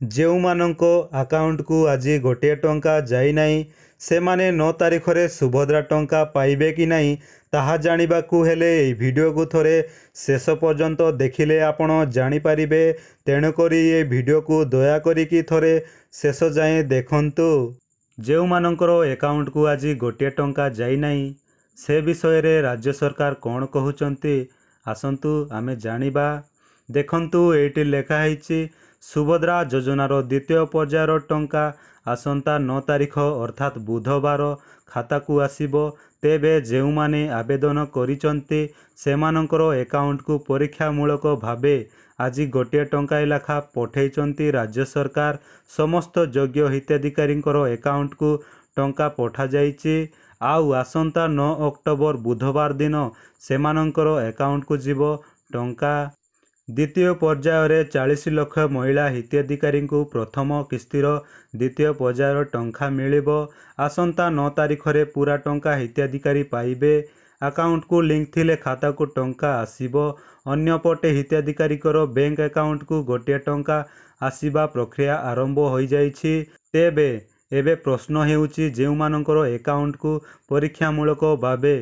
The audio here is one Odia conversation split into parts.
ଯେଉଁମାନଙ୍କ ଆକାଉଣ୍ଟକୁ ଆଜି ଗୋଟିଏ ଟଙ୍କା ଯାଇନାହିଁ ସେମାନେ 9 ତାରିଖରେ ସୁଭଦ୍ରା ଟଙ୍କା ପାଇବେ କି ନାହିଁ ତାହା ଜାଣିବାକୁ ହେଲେ ଏହି ଭିଡ଼ିଓକୁ ଥରେ ଶେଷ ପର୍ଯ୍ୟନ୍ତ ଦେଖିଲେ ଆପଣ ଜାଣିପାରିବେ। ତେଣୁକରି ଏ ଭିଡ଼ିଓକୁ ଦୟାକରିକି ଥରେ ଶେଷ ଯାଏଁ ଦେଖନ୍ତୁ। ଯେଉଁମାନଙ୍କର ଆକାଉଣ୍ଟକୁ ଆଜି ଗୋଟିଏ ଟଙ୍କା ଯାଇନାହିଁ ସେ ବିଷୟରେ ରାଜ୍ୟ ସରକାର କ'ଣ କହୁଛନ୍ତି ଆସନ୍ତୁ ଆମେ ଜାଣିବା। ଦେଖନ୍ତୁ ଏଇଠି ଲେଖା ହେଇଛି ସୁଭଦ୍ରା ଯୋଜନାର ଦ୍ୱିତୀୟ ପର୍ଯ୍ୟାୟର ଟଙ୍କା ଆସନ୍ତା 9 ତାରିଖ ଅର୍ଥାତ୍ ବୁଧବାର ଖାତାକୁ ଆସିବ। ତେବେ ଯେଉଁମାନେ ଆବେଦନ କରିଛନ୍ତି ସେମାନଙ୍କର ଆକାଉଣ୍ଟକୁ ପରୀକ୍ଷାମୂଳକ ଭାବେ ଆଜି ଗୋଟିଏ ଟଙ୍କା ଲେଖା ପଠାଇଛନ୍ତି ରାଜ୍ୟ ସରକାର। ସମସ୍ତ ଯୋଗ୍ୟ ହିତାଧିକାରୀଙ୍କର ଆକାଉଣ୍ଟକୁ ଟଙ୍କା ପଠାଯାଇଛି। ଆଉ ଆସନ୍ତା 9 ଅକ୍ଟୋବର ବୁଧବାର ଦିନ ସେମାନଙ୍କର ଆକାଉଣ୍ଟକୁ ଯିବ ଟଙ୍କା। ଦ୍ୱିତୀୟ ପର୍ଯ୍ୟାୟରେ 40 ଲକ୍ଷ ମହିଳା ହିତାଧିକାରୀଙ୍କୁ ପ୍ରଥମ କିସ୍ତିର ଦ୍ୱିତୀୟ ପର୍ଯ୍ୟାୟର ଟଙ୍କା ମିଳିବ। ଆସନ୍ତା 9 ତାରିଖରେ ପୂରା ଟଙ୍କା ହିତାଧିକାରୀ ପାଇବେ। ଆକାଉଣ୍ଟକୁ ଲିଙ୍କ ଥିଲେ ଖାତାକୁ ଟଙ୍କା ଆସିବ। ଅନ୍ୟପଟେ ହିତାଧିକାରୀଙ୍କର ବ୍ୟାଙ୍କ ଆକାଉଣ୍ଟକୁ ଗୋଟିଏ ଟଙ୍କା ଆସିବା ପ୍ରକ୍ରିୟା ଆରମ୍ଭ ହୋଇଯାଇଛି। ତେବେ ଏବେ ପ୍ରଶ୍ନ ହେଉଛି ଯେଉଁମାନଙ୍କର ଆକାଉଣ୍ଟକୁ ପରୀକ୍ଷାମୂଳକ ଭାବେ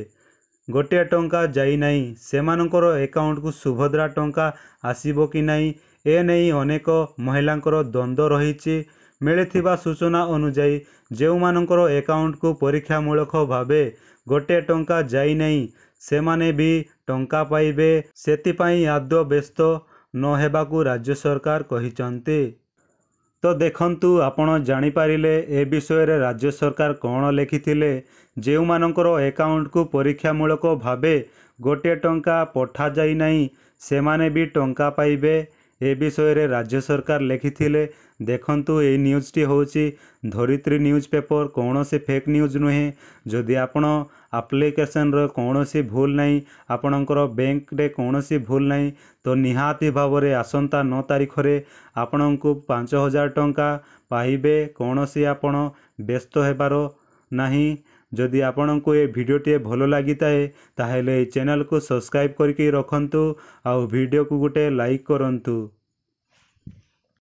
ଗୋଟିଏ ଟଙ୍କା ଯାଇନାହିଁ ସେମାନଙ୍କର ଆକାଉଣ୍ଟକୁ ସୁଭଦ୍ରା ଟଙ୍କା ଆସିବ କି ନାହିଁ ଏ ନେଇ ଅନେକ ମହିଳାଙ୍କର ଦ୍ୱନ୍ଦ୍ୱ ରହିଛି। ମିଳିଥିବା ସୂଚନା ଅନୁଯାୟୀ ଯେଉଁମାନଙ୍କର ଆକାଉଣ୍ଟକୁ ପରୀକ୍ଷାମୂଳକ ଭାବେ ଗୋଟିଏ ଟଙ୍କା ଯାଇନାହିଁ ସେମାନେ ବି ଟଙ୍କା ପାଇବେ। ସେଥିପାଇଁ ଆଦୌ ବ୍ୟସ୍ତ ନ ହେବାକୁ ରାଜ୍ୟ ସରକାର କହିଛନ୍ତି। ତ ଦେଖନ୍ତୁ ଆପଣ ଜାଣିପାରିଲେ ଏ ବିଷୟରେ ରାଜ୍ୟ ସରକାର କ'ଣ ଲେଖିଥିଲେ। ଯେଉଁମାନଙ୍କର ଆକାଉଣ୍ଟକୁ ପରୀକ୍ଷାମୂଳକ ଭାବେ ଗୋଟିଏ ଟଙ୍କା ପଠାଯାଇନାହିଁ ସେମାନେ ବି ଟଙ୍କା ପାଇବେ ଏ ବିଷୟରେ ରାଜ୍ୟ ସରକାର ଲେଖିଥିଲେ। ଦେଖନ୍ତୁ ଏଇ ନ୍ୟୁଜ୍ଟି ହେଉଛି ଧରିତ୍ରୀ ନ୍ୟୁଜ୍ ପେପର, କୌଣସି ଫେକ୍ ନ୍ୟୁଜ୍ ନୁହେଁ। ଯଦି ଆପଣ ଆପ୍ଲିକେସନ୍ର କୌଣସି ଭୁଲ ନାହିଁ ଆପଣଙ୍କର ବ୍ୟାଙ୍କରେ କୌଣସି ଭୁଲ ନାହିଁ ତ ନିହାତି ଭାବରେ ଆସନ୍ତା 9 ତାରିଖରେ ଆପଣଙ୍କୁ 5,000 ଟଙ୍କା ପାଇବେ। କୌଣସି ଆପଣ ବ୍ୟସ୍ତ ହେବାର ନାହିଁ। ଯଦି ଆପଣଙ୍କୁ ଏ ଭିଡ଼ିଓଟିଏ ଭଲ ଲାଗିଥାଏ ତାହେଲେ এই ଚ୍ୟାନେଲକୁ ସବସ୍କ୍ରାଇବ୍ କରିକି ରଖନ୍ତୁ ଆଉ ଭିଡ଼ିଓକୁ ଗୋଟେ ଲାଇକ୍ କରନ୍ତୁ।